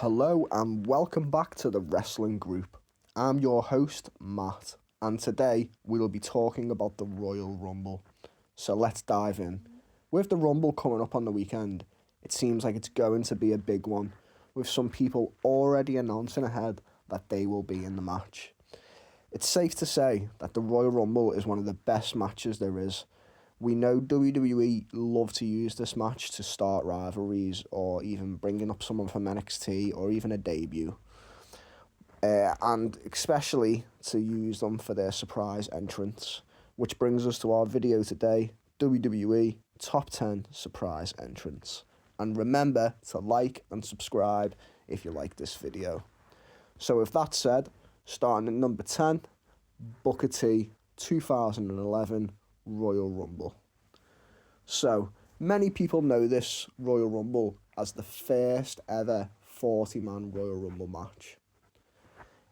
Hello and welcome back to the Wrestling Group. I'm your host, Matt, and today we will be talking about the Royal Rumble. So let's dive in. With the Rumble coming up on the weekend, it seems like it's going to be a big one, with some people already announcing ahead that they will be in the match. It's safe to say that the Royal Rumble is one of the best matches there is. We know WWE love to use this match to start rivalries or even bringing up someone from NXT or even a debut. And especially to use them for their surprise entrance, which brings us to our video today, WWE Top 10 Surprise Entrants. And remember to like and subscribe if you like this video. So with that said, starting at number 10, Booker T 2011 Royal Rumble. So, many people know this Royal Rumble as the first ever 40-man Royal Rumble match.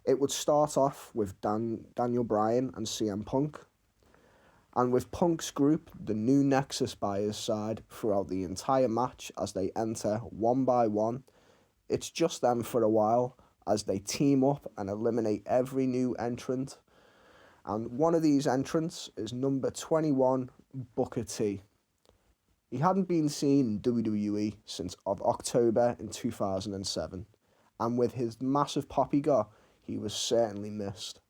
It would start off with Daniel Bryan and CM Punk, and with Punk's group, the New Nexus, by his side throughout the entire match as they enter one by one. It's just them for a while as they team up and eliminate every new entrant. And one of these entrants is number 21, Booker T. He hadn't been seen in WWE since October in 2007, and with his massive pop he got, he was certainly missed.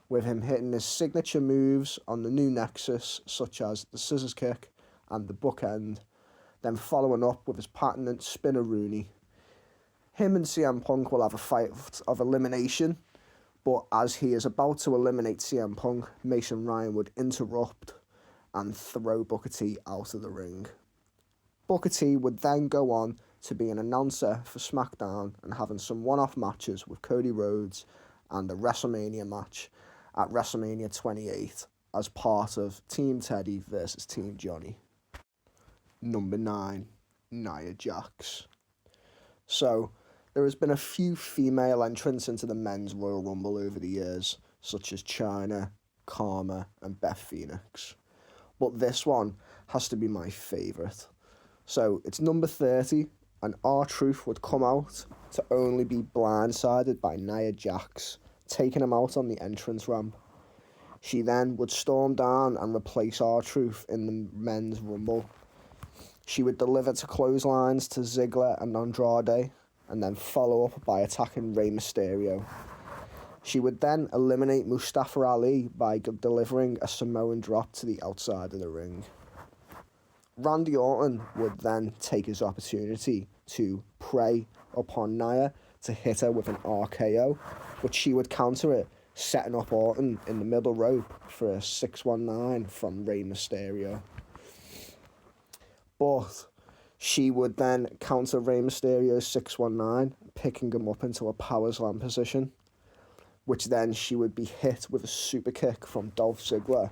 With him hitting his signature moves on the New Nexus, such as the scissors kick and the bookend, then following up with his patented spinner Rooney. Him and CM Punk will have a fight of elimination, but as he is about to eliminate CM Punk, Mason Ryan would interrupt and throw Booker T out of the ring. Booker T would then go on to be an announcer for SmackDown and having some one-off matches with Cody Rhodes and a WrestleMania match at WrestleMania 28 as part of Team Teddy versus Team Johnny. Number 9, Nia Jax. So, there has been a few female entrants into the men's Royal Rumble over the years, such as Chyna, Karma, and Beth Phoenix. But this one has to be my favourite. So it's number 30, and R-Truth would come out to only be blindsided by Nia Jax, taking him out on the entrance ramp. She then would storm down and replace R-Truth in the men's Rumble. She would deliver to clotheslines to Ziggler and Andrade, and then follow up by attacking Rey Mysterio. She would then eliminate Mustafa Ali by delivering a Samoan drop to the outside of the ring. Randy Orton would then take his opportunity to prey upon Nia to hit her with an RKO, but she would counter it, setting up Orton in the middle rope for a 619 from Rey Mysterio. But she would then counter Rey Mysterio's 619, picking him up into a power slam position, which then she would be hit with a super kick from Dolph Ziggler.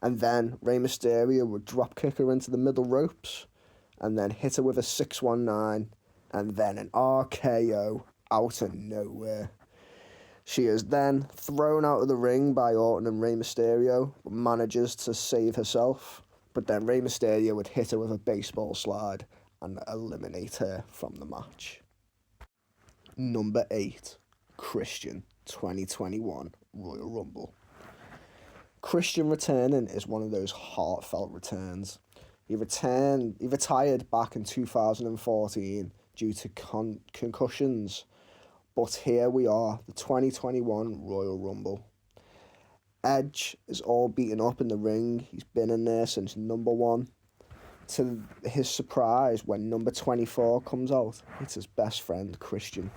And then Rey Mysterio would drop kick her into the middle ropes, and then hit her with a 619, and then an RKO out of nowhere. She is then thrown out of the ring by Orton and Rey Mysterio, but manages to save herself. But then Rey Mysterio would hit her with a baseball slide and eliminate her from the match. Number 8, Christian 2021 Royal Rumble. Christian returning is one of those heartfelt returns. He retired back in 2014 due to concussions, but here we are, the 2021 Royal Rumble. Edge is all beaten up in the ring. He's been in there since number 1. To his surprise, when number 24 comes out, it's his best friend, Christian.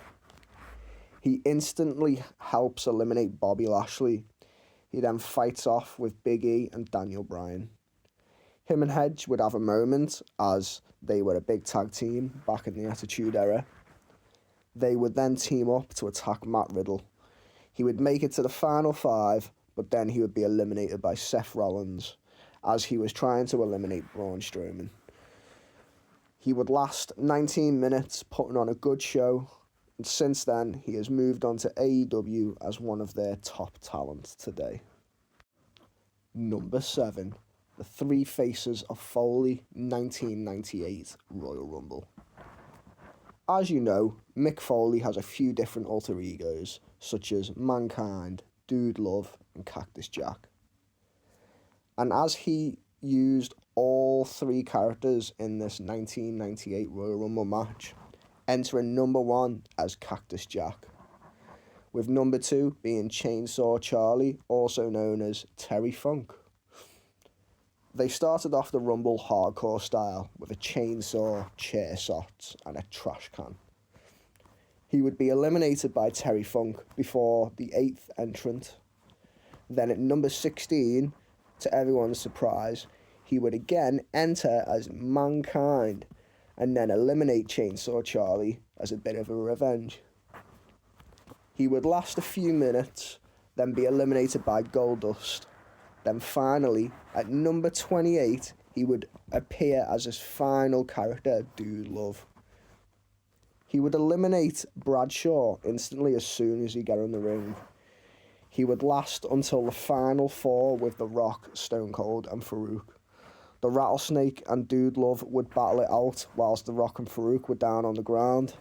He instantly helps eliminate Bobby Lashley. He then fights off with Big E and Daniel Bryan. Him and Edge would have a moment as they were a big tag team back in the Attitude Era. They would then team up to attack Matt Riddle. He would make it to the final 5, but then he would be eliminated by Seth Rollins as he was trying to eliminate Braun Strowman. He would last 19 minutes, putting on a good show, and since then he has moved on to AEW as one of their top talents today. Number 7, the Three Faces of Foley 1998 Royal Rumble. As you know, Mick Foley has a few different alter egos, such as Mankind, Dude Love, and Cactus Jack. And as he used all three characters in this 1998 Royal Rumble match, entering number 1 as Cactus Jack, with number 2 being Chainsaw Charlie, also known as Terry Funk. They started off the Rumble hardcore style with a chainsaw, chair shots, and a trash can. He would be eliminated by Terry Funk before the 8th entrant. Then at number 16, to everyone's surprise, he would again enter as Mankind and then eliminate Chainsaw Charlie as a bit of a revenge. He would last a few minutes, then be eliminated by Goldust. Then finally, at number 28, he would appear as his final character, Dude Love. He would eliminate Bradshaw instantly as soon as he got in the ring. He would last until the final 4 with The Rock, Stone Cold, and Farouk. The Rattlesnake and Dude Love would battle it out whilst The Rock and Farouk were down on the ground.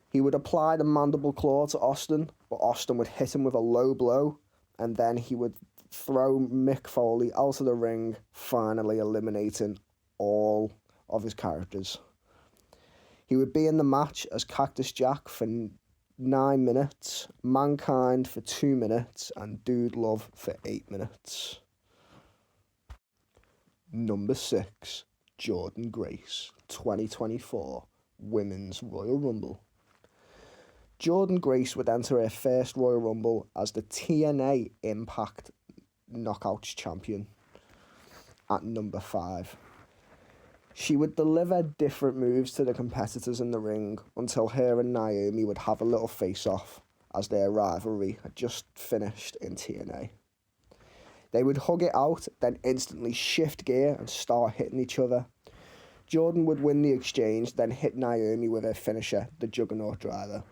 He would apply the mandible claw to Austin, but Austin would hit him with a low blow, and then he would throw Mick Foley out of the ring, finally eliminating all of his characters. He would be in the match as Cactus Jack for 9 minutes, Mankind for 2 minutes, and Dude Love for 8 minutes. Number 6, Jordynne Grace, 2024 Women's Royal Rumble. Jordynne Grace would enter her first Royal Rumble as the TNA Impact Knockouts champion at number 5. She would deliver different moves to the competitors in the ring until her and Naomi would have a little face-off as their rivalry had just finished in TNA. They would hug it out, then instantly shift gear and start hitting each other. Jordynne would win the exchange, then hit Naomi with her finisher, the Juggernaut Driver.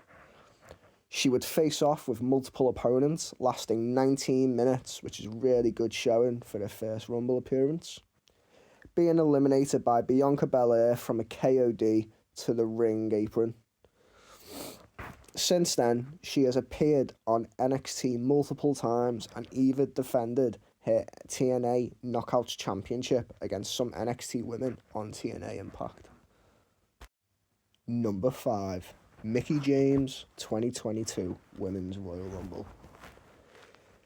She would face off with multiple opponents, lasting 19 minutes, which is really good showing for her first Rumble appearance. Being eliminated by Bianca Belair from a KOD to the ring apron. Since then, she has appeared on NXT multiple times and even defended her TNA Knockouts Championship against some NXT women on TNA Impact. Number 5. Mickie James, 2022 Women's Royal Rumble.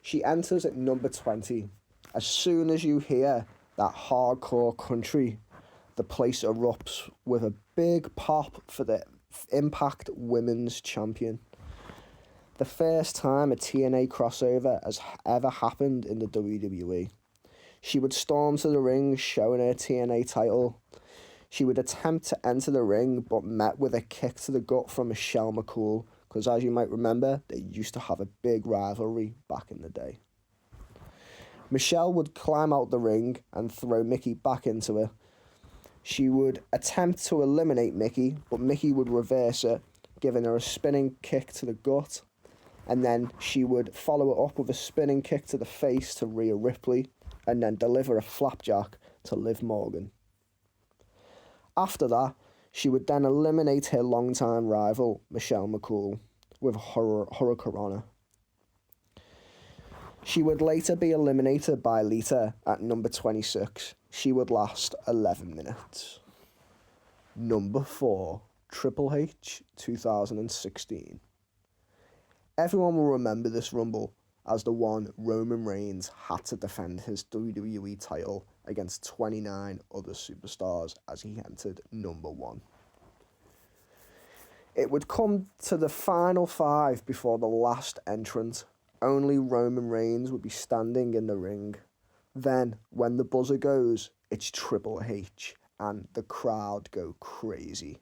She enters at number 20. As soon as you hear that hardcore country, the place erupts with a big pop for the Impact Women's Champion. The first time a TNA crossover has ever happened in the WWE. She would storm to the ring showing her TNA title. She would attempt to enter the ring, but met with a kick to the gut from Michelle McCool, because as you might remember, they used to have a big rivalry back in the day. Michelle would climb out the ring and throw Mickie back into her. She would attempt to eliminate Mickie, but Mickie would reverse it, giving her a spinning kick to the gut, and then she would follow it up with a spinning kick to the face to Rhea Ripley, and then deliver a flapjack to Liv Morgan. After that, she would then eliminate her longtime rival, Michelle McCool, with Hurricanrana. She would later be eliminated by Lita at number 26. She would last 11 minutes. Number 4, Triple H, 2016. Everyone will remember this Rumble as the one Roman Reigns had to defend his WWE title against 29 other superstars as he entered number 1. It would come to the final 5 before the last entrant. Only Roman Reigns would be standing in the ring. Then, when the buzzer goes, it's Triple H, and the crowd go crazy.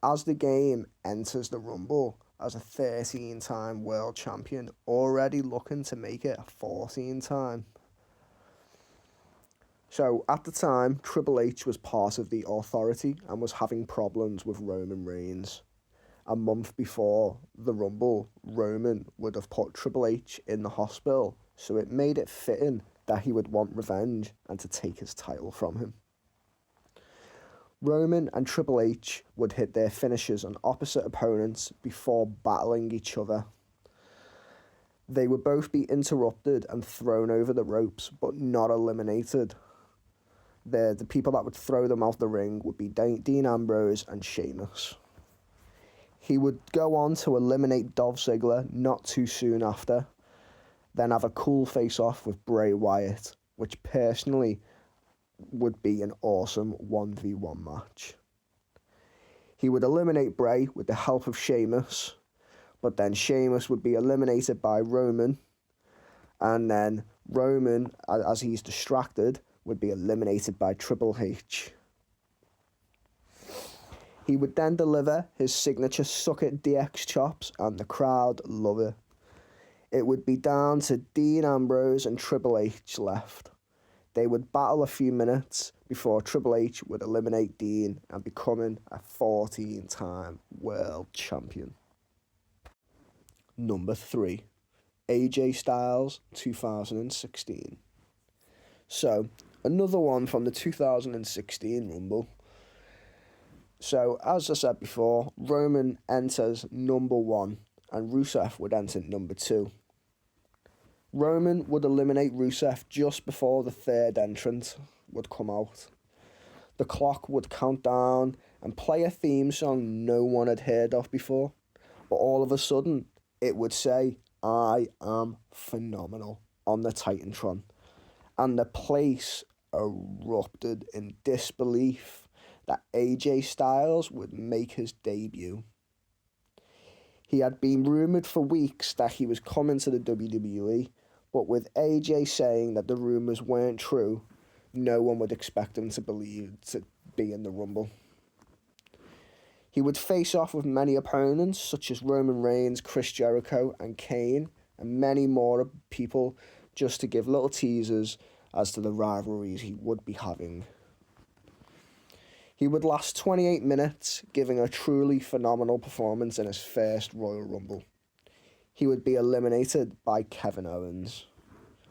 As the game enters the Rumble as a 13-time world champion, already looking to make it a 14-time. So, at the time, Triple H was part of the Authority and was having problems with Roman Reigns. A month before the Rumble, Roman would have put Triple H in the hospital, so it made it fitting that he would want revenge and to take his title from him. Roman and Triple H would hit their finishes on opposite opponents before battling each other. They would both be interrupted and thrown over the ropes, but not eliminated. The people that would throw them out the ring would be Dean Ambrose and Sheamus. He would go on to eliminate Dolph Ziggler not too soon after, then have a cool face-off with Bray Wyatt, which personally would be an awesome 1v1 match. He would eliminate Bray with the help of Sheamus, but then Sheamus would be eliminated by Roman, and then Roman, as he's distracted, would be eliminated by Triple H. He would then deliver his signature Suck It DX chops, and the crowd love it. It would be down to Dean Ambrose and Triple H left. They would battle a few minutes before Triple H would eliminate Dean and becoming a 14-time world champion. Number 3, AJ Styles 2016. So, another one from the 2016 Rumble. So, as I said before, Roman enters number 1 and Rusev would enter number 2. Roman would eliminate Rusev just before the third entrant would come out. The clock would count down and play a theme song no one had heard of before, but all of a sudden it would say, "I am phenomenal" on the Titantron, and the place erupted in disbelief that AJ Styles would make his debut. He had been rumoured for weeks that he was coming to the WWE, but with AJ saying that the rumours weren't true, no one would expect him to be in the Rumble. He would face off with many opponents such as Roman Reigns, Chris Jericho and Kane, and many more people, just to give little teasers as to the rivalries he would be having. He would last 28 minutes, giving a truly phenomenal performance in his first Royal Rumble. He would be eliminated by Kevin Owens,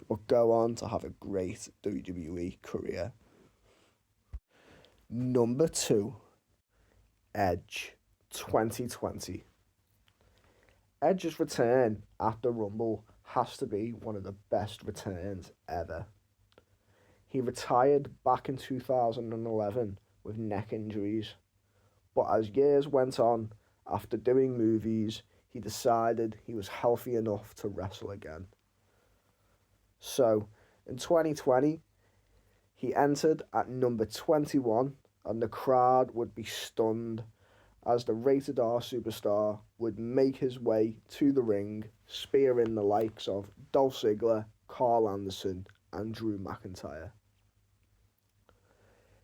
but go on to have a great WWE career. Number 2, Edge 2020. Edge's return at the Rumble has to be one of the best returns ever. He retired back in 2011 with neck injuries, but as years went on, after doing movies, he decided he was healthy enough to wrestle again. So, in 2020, he entered at number 21, and the crowd would be stunned as the Rated R superstar would make his way to the ring, spearing the likes of Dolph Ziggler, Carl Anderson, and Drew McIntyre.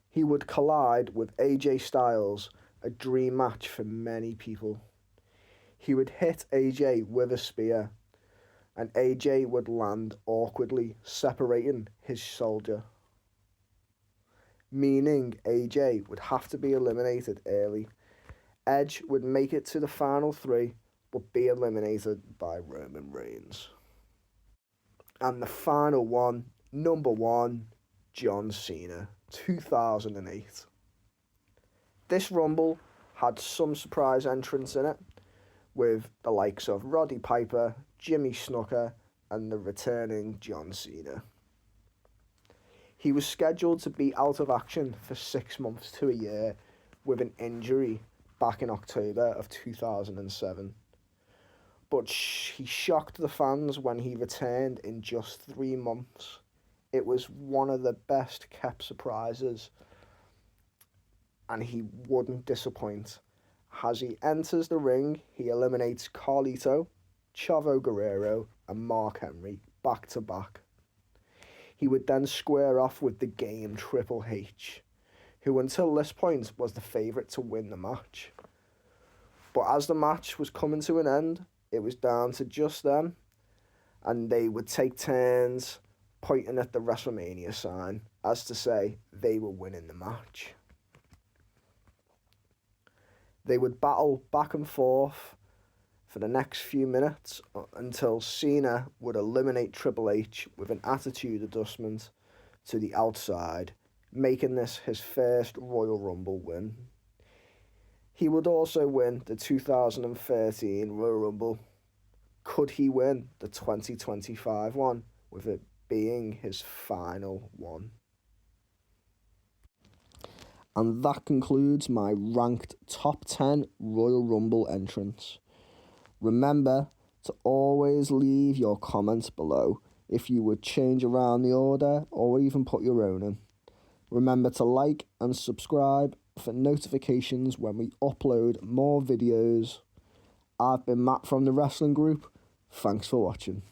He would collide with AJ Styles, a dream match for many people. He would hit AJ with a spear, and AJ would land awkwardly, separating his shoulder, meaning AJ would have to be eliminated early. Edge would make it to the final 3, but be eliminated by Roman Reigns. And the final one, number 1, John Cena, 2008. This Rumble had some surprise entrants in it, with the likes of Roddy Piper, Jimmy Snuka, and the returning John Cena. He was scheduled to be out of action for 6 months to a year with an injury back in October of 2007. But he shocked the fans when he returned in just 3 months. It was one of the best kept surprises, and he wouldn't disappoint. As he enters the ring, he eliminates Carlito, Chavo Guerrero, and Mark Henry back to back. He would then square off with the Game Triple H, who until this point was the favourite to win the match. But as the match was coming to an end, it was down to just them, and they would take turns pointing at the WrestleMania sign as to say they were winning the match. They would battle back and forth for the next few minutes until Cena would eliminate Triple H with an attitude adjustment to the outside, making this his first Royal Rumble win. He would also win the 2013 Royal Rumble. Could he win the 2025 one, with it being his final one? And that concludes my ranked top 10 Royal Rumble entrants. Remember to always leave your comments below if you would change around the order or even put your own in. Remember to like and subscribe for notifications when we upload more videos. I've been Matt from the Wrestling Group. Thanks for watching.